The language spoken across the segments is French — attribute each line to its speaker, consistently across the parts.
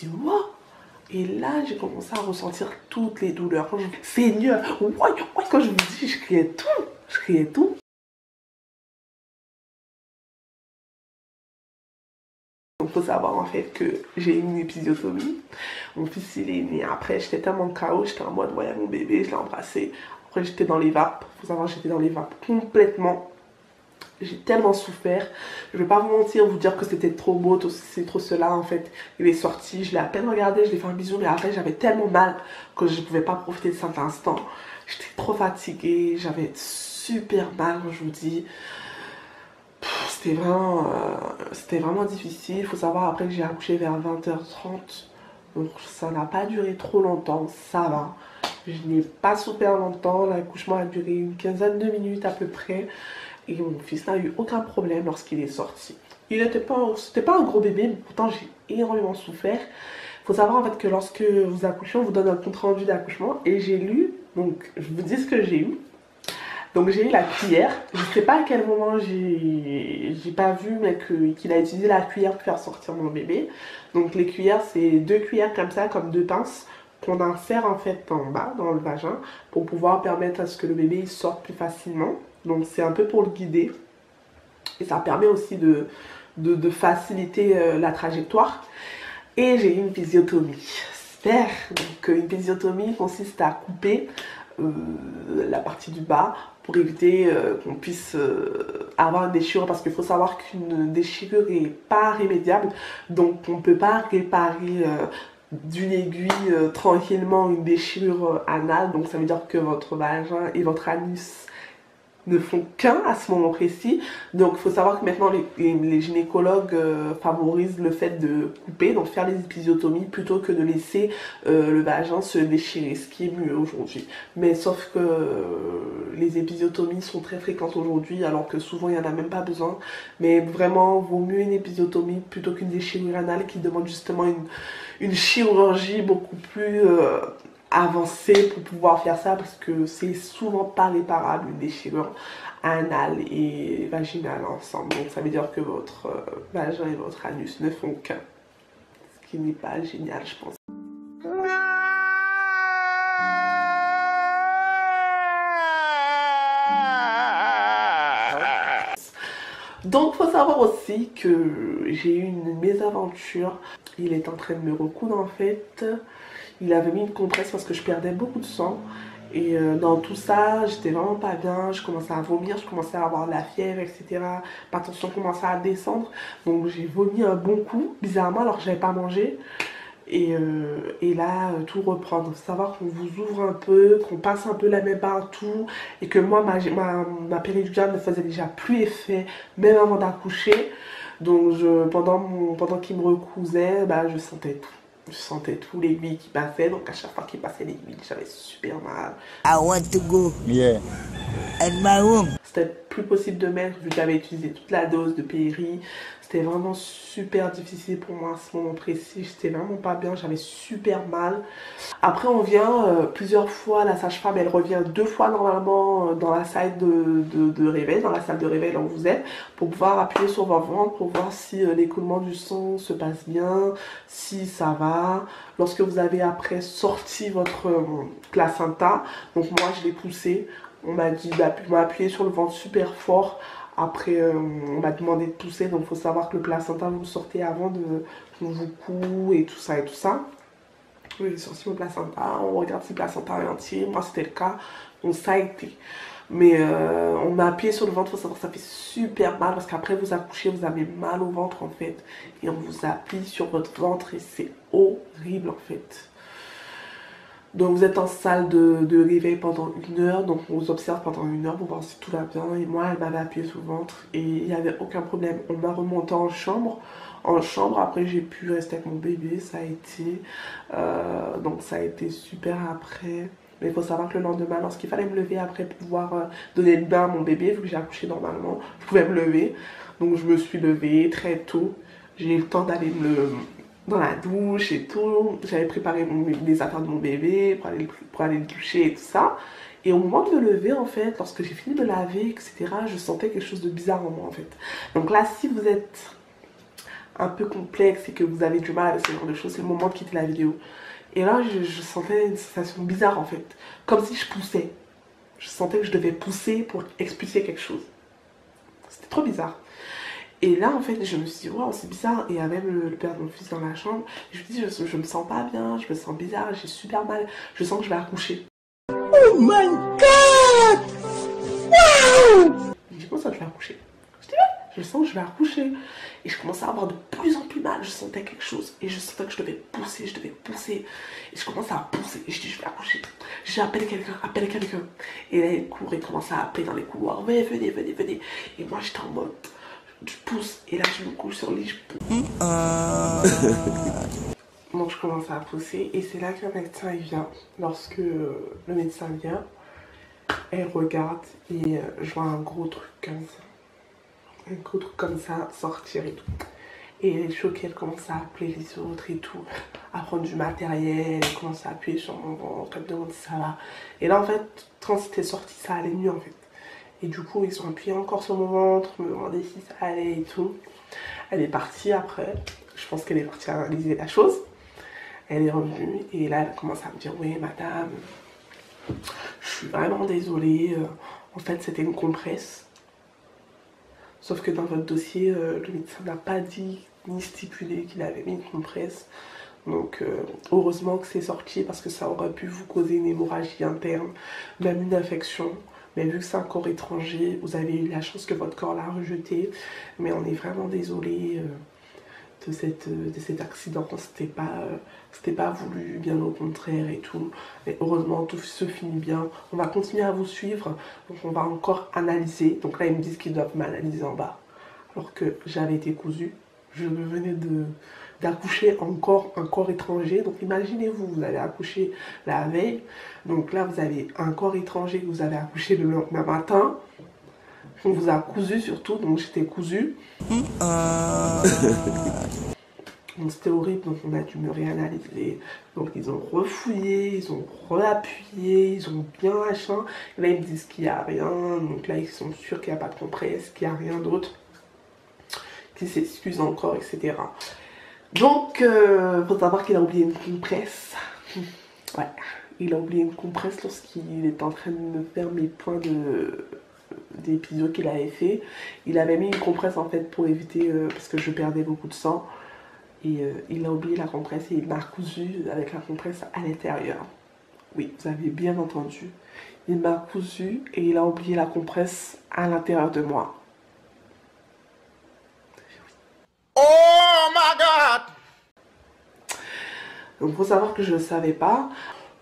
Speaker 1: dit, wow. Et là, j'ai commencé à ressentir toutes les douleurs. Quand je dis, Seigneur, ouais, quand je vous dis, je criais tout. Je criais tout. Il faut savoir en fait que j'ai eu une épisiotomie. Mon fils il est né après, j'étais tellement KO, j'étais en mode ouais mon bébé, je l'ai embrassé. Après j'étais dans les vapes, il faut savoir j'étais dans les vapes complètement. J'ai tellement souffert, je vais pas vous mentir, vous dire que c'était trop beau, c'est trop cela en fait. Il est sorti, je l'ai à peine regardé, je lui ai fait un bisou, mais après j'avais tellement mal que je pouvais pas profiter de cet instant. J'étais trop fatiguée, j'avais super mal, je vous dis. C'était vraiment difficile. Il faut savoir après que j'ai accouché vers 20h30. Donc ça n'a pas duré trop longtemps, ça va. Je n'ai pas souffert longtemps. L'accouchement a duré une quinzaine de minutes à peu près. Et mon fils n'a eu aucun problème lorsqu'il est sorti. C'était pas un gros bébé, mais pourtant j'ai énormément souffert. Il faut savoir en fait que lorsque vous accouchez, on vous donne un compte rendu d'accouchement. Et j'ai lu, donc je vous dis ce que j'ai eu. Donc j'ai eu la cuillère, je ne sais pas à quel moment j'ai pas vu mais qu'il a utilisé la cuillère pour faire sortir mon bébé. Donc les cuillères c'est 2 cuillères comme ça, comme 2 pinces qu'on insère en fait en bas dans le vagin pour pouvoir permettre à ce que le bébé sorte plus facilement. Donc c'est un peu pour le guider et ça permet aussi de faciliter la trajectoire. Et j'ai eu une épisiotomie. Super. Donc une épisiotomie consiste à couper la partie du bas pour éviter qu'on puisse avoir une déchirure, parce qu'il faut savoir qu'une déchirure n'est pas rémédiable, donc on ne peut pas réparer d'une aiguille tranquillement une déchirure anale. Donc ça veut dire que votre vagin et votre anus ne font qu'un à ce moment précis. Donc il faut savoir que maintenant les gynécologues favorisent le fait de couper, donc faire les épisiotomies plutôt que de laisser le vagin se déchirer, ce qui est mieux aujourd'hui. Mais sauf que les épisiotomies sont très fréquentes aujourd'hui, alors que souvent il n'y en a même pas besoin. Mais vraiment, vaut mieux une épisiotomie plutôt qu'une déchirure anale qui demande justement une chirurgie beaucoup plus avancée pour pouvoir faire ça, parce que c'est souvent pas réparable une déchirure anale et vaginale ensemble. Donc ça veut dire que votre vagin et votre anus ne font qu'un, ce qui n'est pas génial, je pense. Donc il faut savoir aussi que j'ai eu une mésaventure. Il est en train de me recoudre en fait. Il avait mis une compresse parce que je perdais beaucoup de sang. Et dans tout ça, j'étais vraiment pas bien. Je commençais à vomir, je commençais à avoir de la fièvre, etc. Ma tension commençait à descendre. Donc j'ai vomi un bon coup, bizarrement, alors que j'avais pas mangé. Et là, tout reprend. Donc, faut savoir qu'on vous ouvre un peu, qu'on passe un peu la main partout. Et que moi, ma péridurale ne faisait déjà plus effet, même avant d'accoucher. Donc, pendant qu'il me recousait, bah, je sentais tout. Je sentais tout, l'aiguille qui passait. Donc, à chaque fois qu'il passait l'aiguille, j'avais super mal.
Speaker 2: I want to go. Yeah. At my room.
Speaker 1: C'était plus possible de mettre, vu que j'avais utilisé toute la dose de péri. C'était vraiment super difficile pour moi à ce moment précis. J'étais vraiment pas bien, j'avais super mal. Après on vient plusieurs fois, la sage-femme elle revient 2 fois normalement dans la salle de réveil, dans la salle de réveil là où vous êtes, pour pouvoir appuyer sur votre ventre, pour voir si l'écoulement du sang se passe bien, si ça va. Lorsque vous avez après sorti votre placenta, donc moi je l'ai poussé. On m'a dit d'appuyer sur le ventre super fort. Après, on m'a demandé de pousser. Donc, il faut savoir que le placenta, vous le sortez avant qu'on vous coud et tout ça et tout ça. J'ai sorti mon placenta. On regarde si le placenta est entier. Moi, c'était le cas. Donc, ça a été. Mais on m'a appuyé sur le ventre. Il faut savoir que ça fait super mal. Parce qu'après, vous accouchez, vous avez mal au ventre, en fait. Et on vous appuie sur votre ventre. Et c'est horrible, en fait. Donc vous êtes en salle de réveil pendant 1 heure, donc on vous observe pendant 1 heure pour voir si tout va bien. Et moi, elle m'avait appuyé sur le ventre et il n'y avait aucun problème. On m'a remonté en chambre. Après j'ai pu rester avec mon bébé, ça a été. Donc ça a été super après. Mais il faut savoir que le lendemain, lorsqu'il fallait me lever après pour pouvoir donner le bain à mon bébé, vu que j'ai accouché normalement, je pouvais me lever. Donc je me suis levée très tôt. J'ai eu le temps d'aller dans la douche et tout. J'avais préparé les affaires de mon bébé pour aller le doucher et tout ça. Et au moment de me lever, en fait, lorsque j'ai fini de laver, etc., je sentais quelque chose de bizarre en moi, en fait. Donc là, si vous êtes un peu complexe et que vous avez du mal avec ce genre de choses, c'est le moment de quitter la vidéo. Et là, je sentais une sensation bizarre en fait, comme si je poussais. Je sentais que je devais pousser pour expulser quelque chose. C'était trop bizarre. Et là, en fait, je me suis dit, waouh, c'est bizarre. Et il y a même le père de mon fils dans la chambre. Je me dis, je me sens pas bien, je me sens bizarre, j'ai super mal. Je sens que je vais accoucher.
Speaker 2: Oh my God! Wow!
Speaker 1: Je dis, comment ça, je vais accoucher? Je dis, ouais, je sens que je vais accoucher. Et je commençais à avoir de plus en plus mal. Je sentais quelque chose. Et je sentais que je devais pousser, je devais pousser. Et je commençais à pousser. Et je dis, je vais accoucher. J'ai appelé quelqu'un, appelle quelqu'un. Et là, il court et commençait à appeler dans les couloirs. Ouais, venez, venez, venez. Et moi, j'étais en mode, je pousse. Et là, je me couche sur le lit, je pousse. Donc, je commence à pousser. Et c'est là que le médecin, il vient. Lorsque le médecin vient, elle regarde et je vois un gros truc comme ça. Un gros truc comme ça sortir et tout. Et elle est choquée, elle commence à appeler les autres et tout, à prendre du matériel, elle commence à appuyer sur mon ventre, elle me demande si ça va. Et là en fait, quand c'était sorti, ça allait mieux en fait. Et du coup, ils ont appuyé encore sur mon ventre, me demandaient si ça allait et tout. Elle est partie après, je pense qu'elle est partie analyser la chose. Elle est revenue et là elle commence à me dire, oui madame, je suis vraiment désolée, en fait c'était une compresse. Sauf que dans votre dossier, le médecin n'a pas dit ni stipulé qu'il avait mis une compresse. Donc heureusement que c'est sorti parce que ça aurait pu vous causer une hémorragie interne, même une infection. Mais vu que c'est un corps étranger, vous avez eu la chance que votre corps l'a rejeté. Mais on est vraiment désolé de cet accident. C'était pas voulu, bien au contraire et tout. Mais heureusement, tout se finit bien. On va continuer à vous suivre. Donc on va encore analyser. Donc là, ils me disent qu'ils doivent m'analyser en bas. Alors que j'avais été cousue. Je venais d'accoucher encore un corps étranger. Donc imaginez-vous, vous avez accouché la veille. Donc là, vous avez un corps étranger que vous avez accouché le lendemain matin. On vous a cousu surtout, donc j'étais cousue. Donc c'était horrible, donc on a dû me réanalyser. Donc ils ont refouillé, ils ont reappuyé, ils ont bien machin. Et là ils me disent qu'il n'y a rien, donc là ils sont sûrs qu'il n'y a pas de compresse, qu'il n'y a rien d'autre. Qu'ils s'excusent encore, etc. Donc faut savoir qu'il a oublié une compresse. Ouais, il a oublié une compresse lorsqu'il était en train de me faire mes points des pisos qu'il avait fait. Il avait mis une compresse en fait pour éviter, parce que je perdais beaucoup de sang. Et il a oublié la compresse et il m'a cousu avec la compresse à l'intérieur. Oui, vous avez bien entendu. Il m'a cousu et il a oublié la compresse à l'intérieur de moi.
Speaker 2: Oh my God!
Speaker 1: Donc, il faut savoir que je ne savais pas.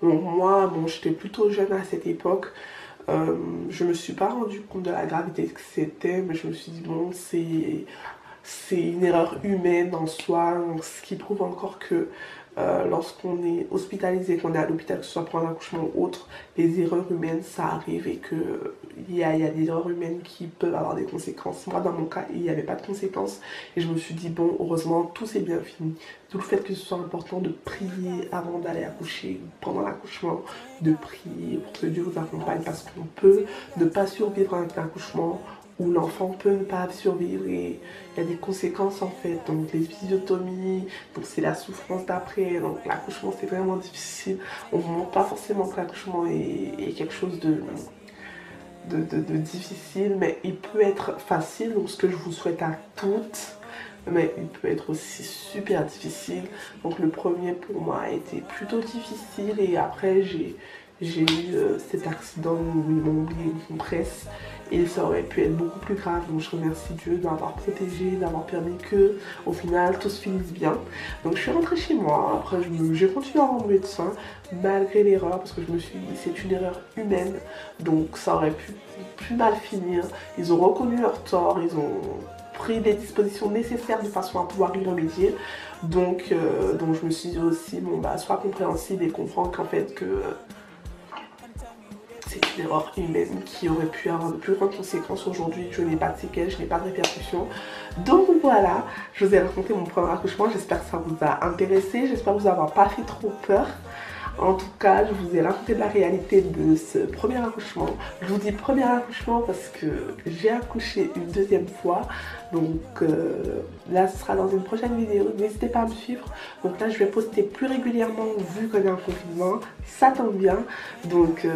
Speaker 1: Donc, moi, bon, j'étais plutôt jeune à cette époque. Je ne me suis pas rendu compte de la gravité que c'était, mais je me suis dit, bon, c'est une erreur humaine en soi, donc ce qui prouve encore que lorsqu'on est hospitalisé, qu'on est à l'hôpital, que ce soit pour un accouchement ou autre, les erreurs humaines ça arrive et qu'il y a des erreurs humaines qui peuvent avoir des conséquences. Moi dans mon cas il n'y avait pas de conséquences et je me suis dit bon, heureusement tout s'est bien fini. Tout le fait que ce soit important de prier avant d'aller accoucher, pendant l'accouchement, de prier pour que Dieu vous accompagne parce qu'on peut ne pas survivre à un accouchement où l'enfant peut ne pas survivre et il y a des conséquences en fait, donc les épisiotomies, donc c'est la souffrance d'après, donc l'accouchement c'est vraiment difficile. On ne vous montre pas forcément que l'accouchement est quelque chose de difficile, mais il peut être facile, donc ce que je vous souhaite à toutes, mais il peut être aussi super difficile. Donc le premier pour moi a été plutôt difficile et après j'ai eu cet accident où ils m'ont oublié une compresse et ça aurait pu être beaucoup plus grave. Donc je remercie Dieu d'avoir protégé, d'avoir permis que au final tout se finisse bien. Donc je suis rentrée chez moi, après j'ai continué à rendre médecin malgré l'erreur parce que je me suis dit c'est une erreur humaine donc ça aurait pu plus mal finir. Ils ont reconnu leur tort, ils ont pris les dispositions nécessaires de façon à pouvoir y remédier. Donc je me suis dit aussi bon bah sois compréhensible et comprends qu'en fait que c'est une erreur humaine qui aurait pu avoir de plus grandes conséquences. Aujourd'hui, je n'ai pas de séquelles, je n'ai pas de répercussions. Donc voilà, je vous ai raconté mon premier accouchement. J'espère que ça vous a intéressé. J'espère que vous n'avez pas fait trop peur. En tout cas, je vous ai raconté la réalité de ce premier accouchement. Je vous dis premier accouchement parce que j'ai accouché une deuxième fois. Donc là, ce sera dans une prochaine vidéo. N'hésitez pas à me suivre. Donc là, je vais poster plus régulièrement vu qu'on est en confinement. Ça tombe bien. Donc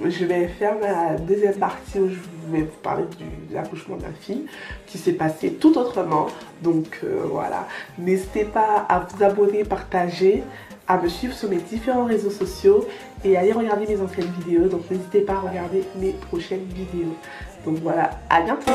Speaker 1: je vais faire ma deuxième partie où je vais vous parler de l'accouchement de ma fille qui s'est passé tout autrement. Donc voilà. N'hésitez pas à vous abonner, partager, à me suivre sur mes différents réseaux sociaux et à aller regarder mes anciennes vidéos. Donc n'hésitez pas à regarder mes prochaines vidéos. Donc voilà, à bientôt.